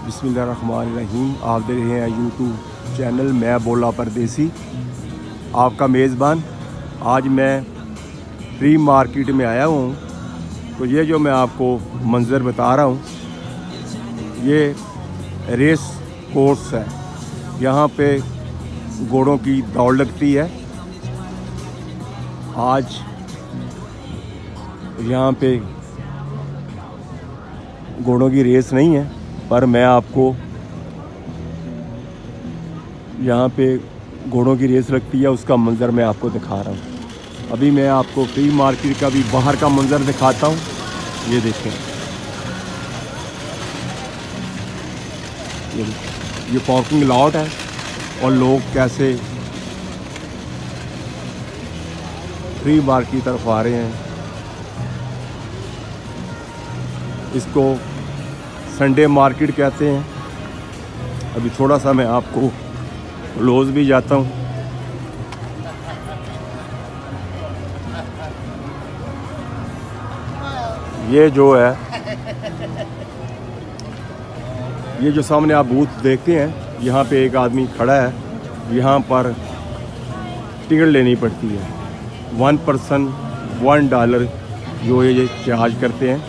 बिस्मिल्लाहिर्रहमानिर्रहीम। आप देख रहे हैं यूट्यूब चैनल मैं बोला परदेसी, आपका मेज़बान। आज मैं फ्री मार्केट में आया हूँ। तो ये जो मैं आपको मंज़र बता रहा हूँ, ये रेस कोर्स है। यहाँ पे घोड़ों की दौड़ लगती है। आज यहाँ पे घोड़ों की रेस नहीं है, पर मैं आपको यहाँ पे घोड़ों की रेस लगती है, उसका मंज़र मैं आपको दिखा रहा हूँ। अभी मैं आपको फ्री मार्केट का भी बाहर का मंज़र दिखाता हूँ। ये देखें, ये पार्किंग लॉट है और लोग कैसे फ्री मार्केट की तरफ आ रहे हैं। इसको संडे मार्केट कहते हैं। अभी थोड़ा सा मैं आपको क्लोज भी जाता हूँ। ये जो है, ये जो सामने आप बूथ देखते हैं, यहाँ पे एक आदमी खड़ा है। यहाँ पर टिकट लेनी पड़ती है। 1 पर्सन $1 जो ये चार्ज करते हैं,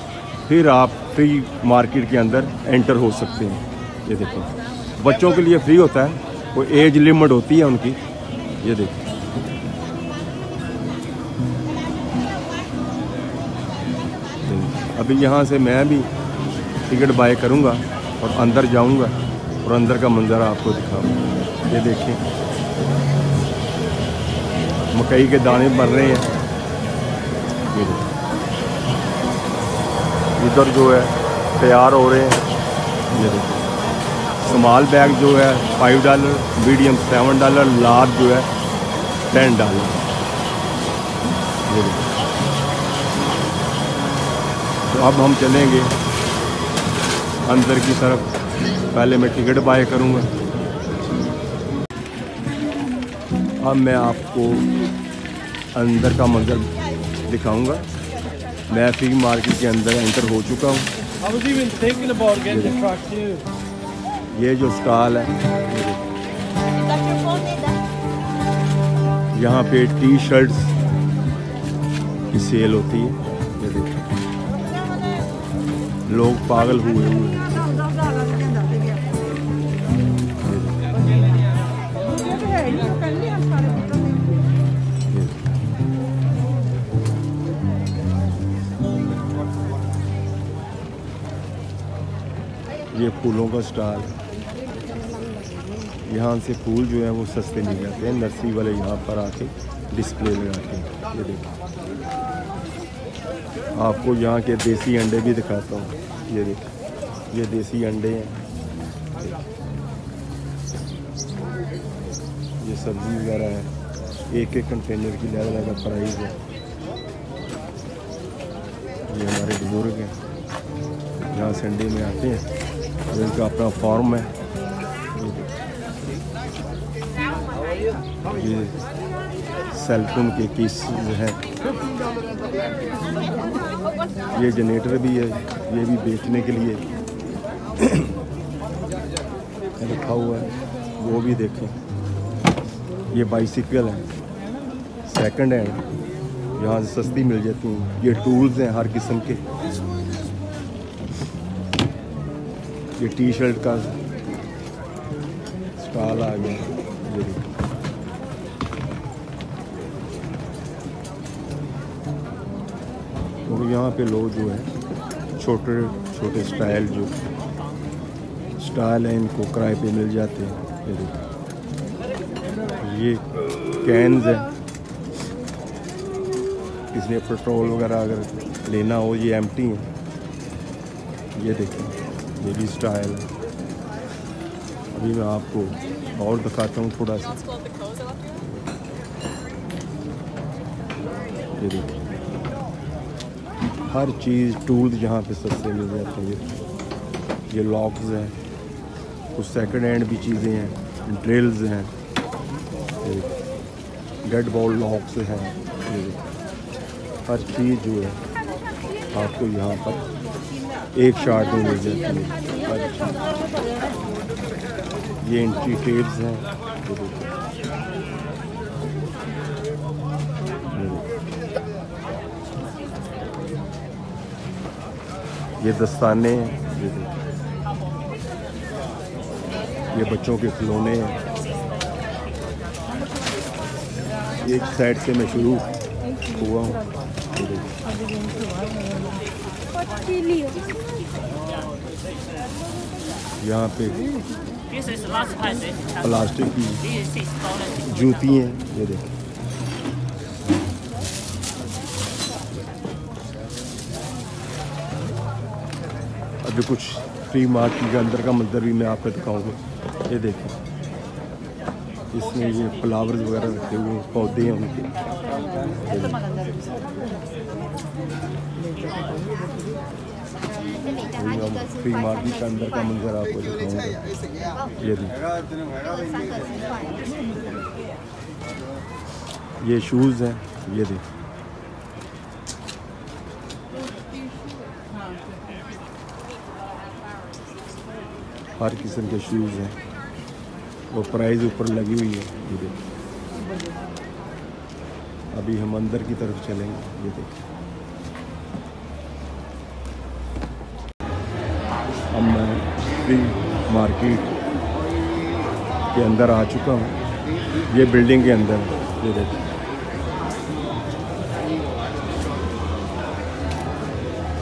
फिर आप फ्री मार्केट के अंदर एंटर हो सकते हैं। ये देखो, बच्चों के लिए फ्री होता है, कोई एज लिमिट होती है उनकी। ये देखो, अभी यहाँ से मैं भी टिकट बाय करूँगा और अंदर जाऊँगा और अंदर का मंजर आपको दिखाऊँगा। ये देखें, मकई के दाने बन रहे हैं। ये देखो, इधर जो है तैयार हो रहे हैं। ये देखो, स्मॉल बैग जो है $5, मीडियम $7, लार्ज जो है $10। ये देखो, तो अब हम चलेंगे अंदर की तरफ। पहले मैं टिकट बाय करूँगा। अब मैं आपको अंदर का मंजर दिखाऊंगा। मैं फ्री मार्केट के अंदर एंटर हो चुका हूँ। ये जो स्टॉल है, यहाँ पे टी शर्ट्स की सेल होती है। ये देखो, लोग पागल हुए हैं। ये फूलों का स्टॉल है। यहाँ से फूल जो है वो सस्ते मिल जाते हैं। नर्सरी वाले यहाँ पर आके डिस्प्ले लगाते हैं। ये देखो, आपको यहाँ के देसी अंडे भी दिखाता हूँ। ये देखो, ये देसी अंडे हैं। ये सब्जी वगैरह है। एक कंटेनर की अलग-अलग प्राइस है। ये हमारे बुजुर्ग हैं, यहाँ संडे में आते हैं। तो इनका अपना फॉर्म है। ये सेलफोन के केस है। ये जनरेटर भी है, ये भी बेचने के लिए रखा हुआ है, वो भी देखें। ये बाइसिकल है, सेकंड हैंड, यहाँ से सस्ती मिल जाती हैं। ये टूल्स हैं हर किस्म के। ये टी शर्ट का स्टॉल आ गया। ये देखो, तो यहाँ पे लोग जो है छोटे छोटे स्टाइल है, इनको किराए पे मिल जाते हैं। ये देखो, ये कैन्स है। किसी पेट्रोल वगैरह अगर लेना हो, ये एम्प्टी है। ये देखो, ये भी स्टाइल है। अभी मैं आपको और दिखाता हूँ थोड़ा सा। ये देखिए, हर चीज़ टूल्स यहाँ पे सस्ते मिल जाते हैं। ये लॉक्स हैं, कुछ सेकंड हैंड भी चीज़ें हैं, ड्रिल्स हैं, डेड बॉल लॉक्स हैं। हर चीज़ जो है आपको यहाँ पर एक शॉट में मिल जाती है। ये एंट्री टेल्स हैं, ये देखिए। ये दस्ताने हैं, ये देखिए। ये बच्चों के खिलौने हैं। एक साइड से मैं शुरू हुआ हूँ, ये देखिए। यहाँ पे प्लास्टिक की जूती हैं, ये देखिए। अभी कुछ फ्री मार्केट के अंदर का मंजर भी मैं आपको दिखाऊंगा। ये देखिए, इसमें ये फ्लावर्स वगैरह रखे हुए पौधे हैं उनके। फ्री मार्केट के अंदर का मंजर आपको दिखाऊंगा। ये देखिए, ये शूज़ हैं, ये देखिए। हर किस्म के शूज़ हैं और प्राइस ऊपर लगी हुई है, ये देखिए। अभी हम अंदर की तरफ चलेंगे, ये देखिए। अब मैं फ्री मार्केट के अंदर आ चुका हूँ। ये बिल्डिंग के अंदर, ये देखिए।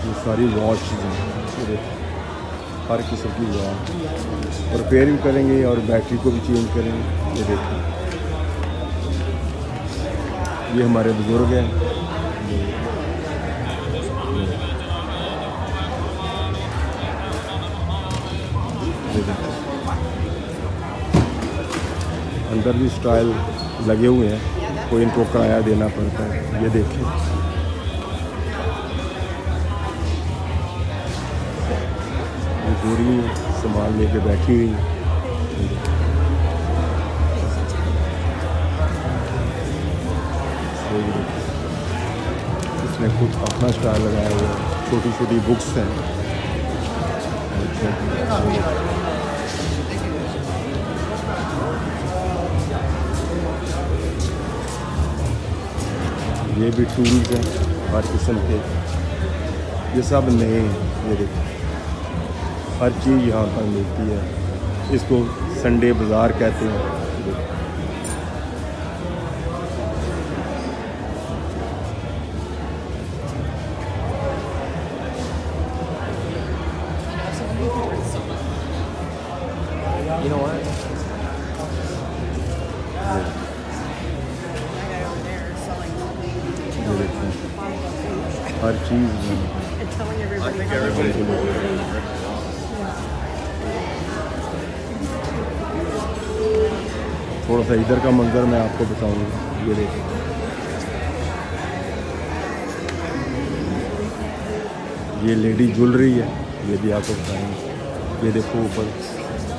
ये सारी वॉच हैं, ये देखिए। हर किस्म की वॉच रिपेयर भी करेंगे और बैटरी को भी चेंज करेंगे, ये देखिए। ये हमारे बुजुर्ग हैं, अंदर भी स्टाइल लगे हुए हैं, कोई इनको किराया देना पड़ता है, ये देखिए। पूरी सामान लेके बैठी हुई है। इसने खुद अपना स्टाइल लगाया हुआ है। छोटी छोटी बुक्स हैं। ये भी टूल्स हैं हर किस्म के, ये सब नए हैं, ये देखिए। हर चीज़ यहाँ पर मिलती है। इसको संडे बाज़ार कहते हैं। You know what? हर चीज़ थोड़ा सा इधर का मंजर मैं आपको बताऊंगा, ये देखिए। ये लेडी ज्वेलरी है, ये भी आपको बताएंगे। ये देखो ऊपर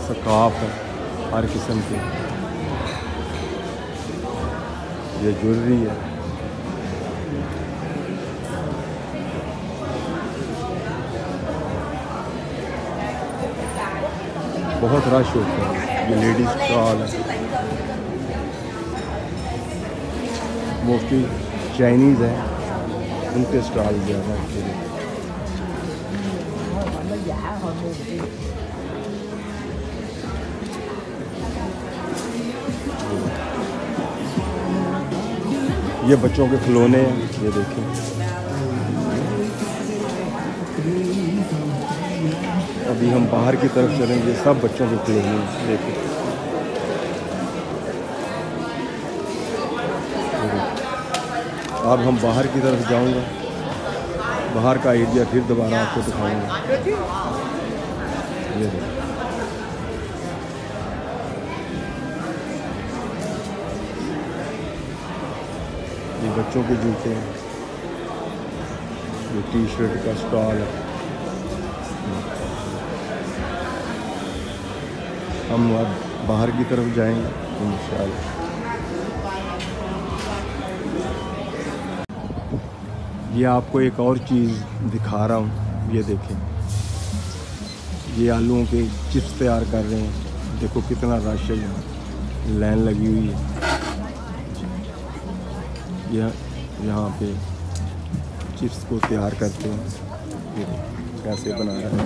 स्कार्फ है हर किस्म के, ये ज्वेलरी है। बहुत रश होता है। ये लेडीज स्टॉल है, मोस्टली चाइनीज़ है, उनके स्टॉल ज़्यादा है। ये बच्चों के खिलौने हैं, ये देखें। अभी हम बाहर की तरफ चलेंगे, सब बच्चों के खिलौने देखें। अब हम बाहर की तरफ जाऊंगा, बाहर का एरिया फिर दोबारा आपको दिखाऊंगा। ये देखिए, ये बच्चों के जूते हैं, ये टी शर्ट का स्टॉल है। हम अब बाहर की तरफ जाएंगे इंशाअल्लाह। ये आपको एक और चीज़ दिखा रहा हूँ, ये देखें। ये आलूओं के चिप्स तैयार कर रहे हैं, देखो कितना रश है, यहाँ लाइन लगी हुई है। यहाँ पे चिप्स को तैयार करते हैं, ये कैसे बना रहा है।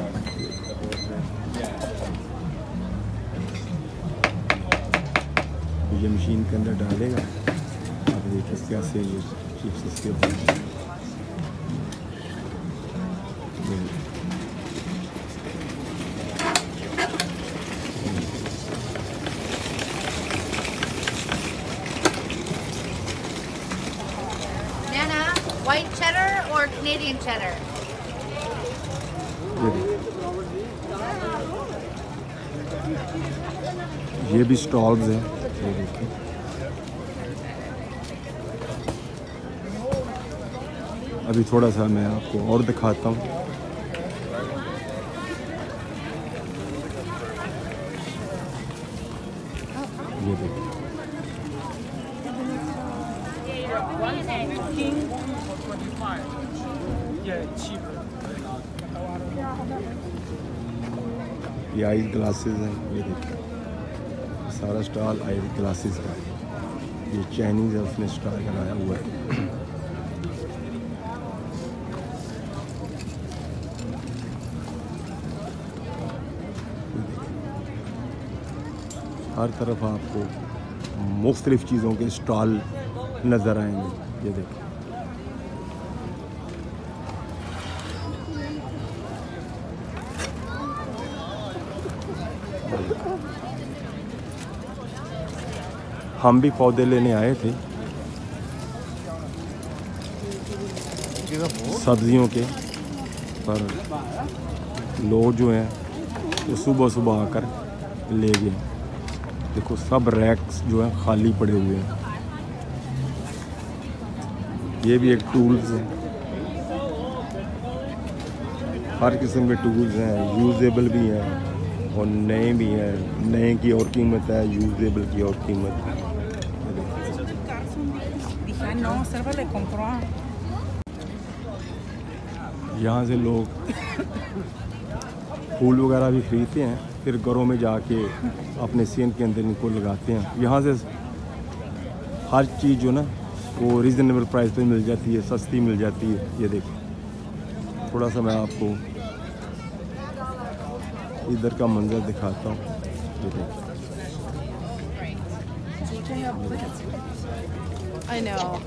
ये मशीन के अंदर डालेगा, अब देखिए कैसे ये चिप्स इसके ऊपर। White cheddar or Canadian cheddar? ये भी स्टॉल्स हैं, ये देखिए। अभी थोड़ा सा मैं आपको और दिखाता हूँ। ये देखिए, ये आइस ग्लासेस हैं, ये देखिए सारा स्टॉल आइस ग्लासेस का। ये चाइनीज़ है, उसने स्टॉल लगाया हुआ है। हर तरफ आपको मुख्तलिफ़ चीज़ों के स्टॉल नज़र आएंगे, ये देखिए। हम भी पौधे लेने आए थे सब्जियों के, पर लोग जो हैं वो सुबह सुबह आकर ले गए। देखो सब रैक्स जो हैं खाली पड़े हुए हैं। ये भी एक टूल्स है, हर किस्म के टूल्स हैं, यूजेबल भी हैं और नए भी हैं। नए की और कीमत है, यूजेबल की और कीमत है। यहाँ से लोग फूल वगैरह भी खरीदते हैं, फिर घरों में जाके अपने सीन के अंदर इनको लगाते हैं। यहाँ से हर चीज़ जो ना वो रीज़नेबल प्राइस पे मिल जाती है, सस्ती मिल जाती है। ये देखो, थोड़ा सा मैं आपको इधर का मंजर दिखाता हूँ। ये देखो, I know.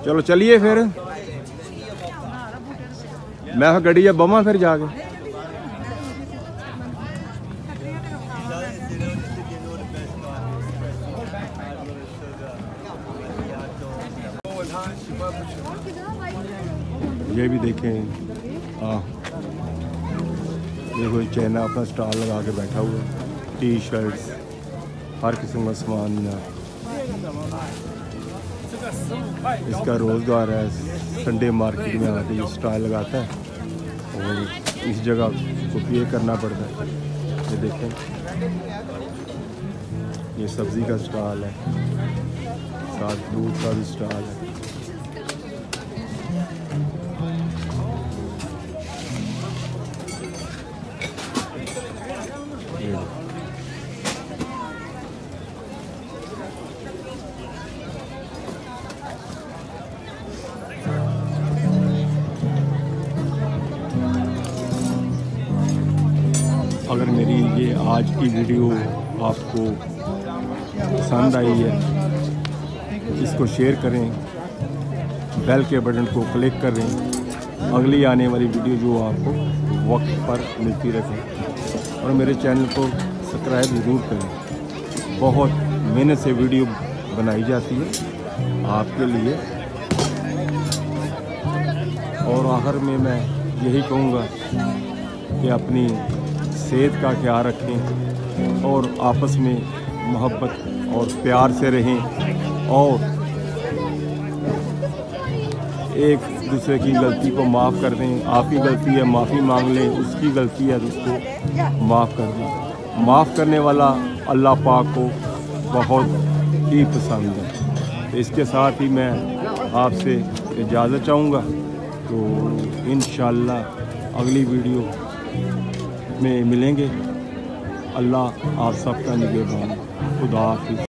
चलो चलिए फिर, मैं गड्डी बमा फिर जाके। ये भी देखें, हाँ ये कोई चाइना अपना स्टॉल लगा के बैठा हुआ है। टी शर्ट्स, हर किस्म का सामान है। इसका रोज़गार है, संडे मार्केट में आके ये स्टॉल लगाता है और इस जगह को पे करना पड़ता है। ये देखें, ये सब्ज़ी का स्टॉल है, साथ दूध का भी स्टॉल है। अगर मेरी ये आज की वीडियो आपको पसंद आई है, इसको शेयर करें, बेल के बटन को क्लिक करें, अगली आने वाली वीडियो जो आपको वक्त पर मिलती रहे। और मेरे चैनल को सब्सक्राइब ज़रूर करें। बहुत मेहनत से वीडियो बनाई जाती है आपके लिए। और आखिर में मैं यही कहूँगा कि अपनी सेहत का ख्याल रखें और आपस में मोहब्बत और प्यार से रहें और एक दूसरे की गलती को माफ़ कर दें। आपकी गलती है, माफ़ी मांग लें, उसकी गलती है तो उसको माफ़ कर दें। माफ़ करने वाला अल्लाह पाक को बहुत ही पसंद है। तो इसके साथ ही मैं आपसे इजाज़त चाहूँगा। तो इंशाअल्लाह अगली वीडियो में मिलेंगे। अल्लाह आप सबका निगहबान। खुदा हाफिज़।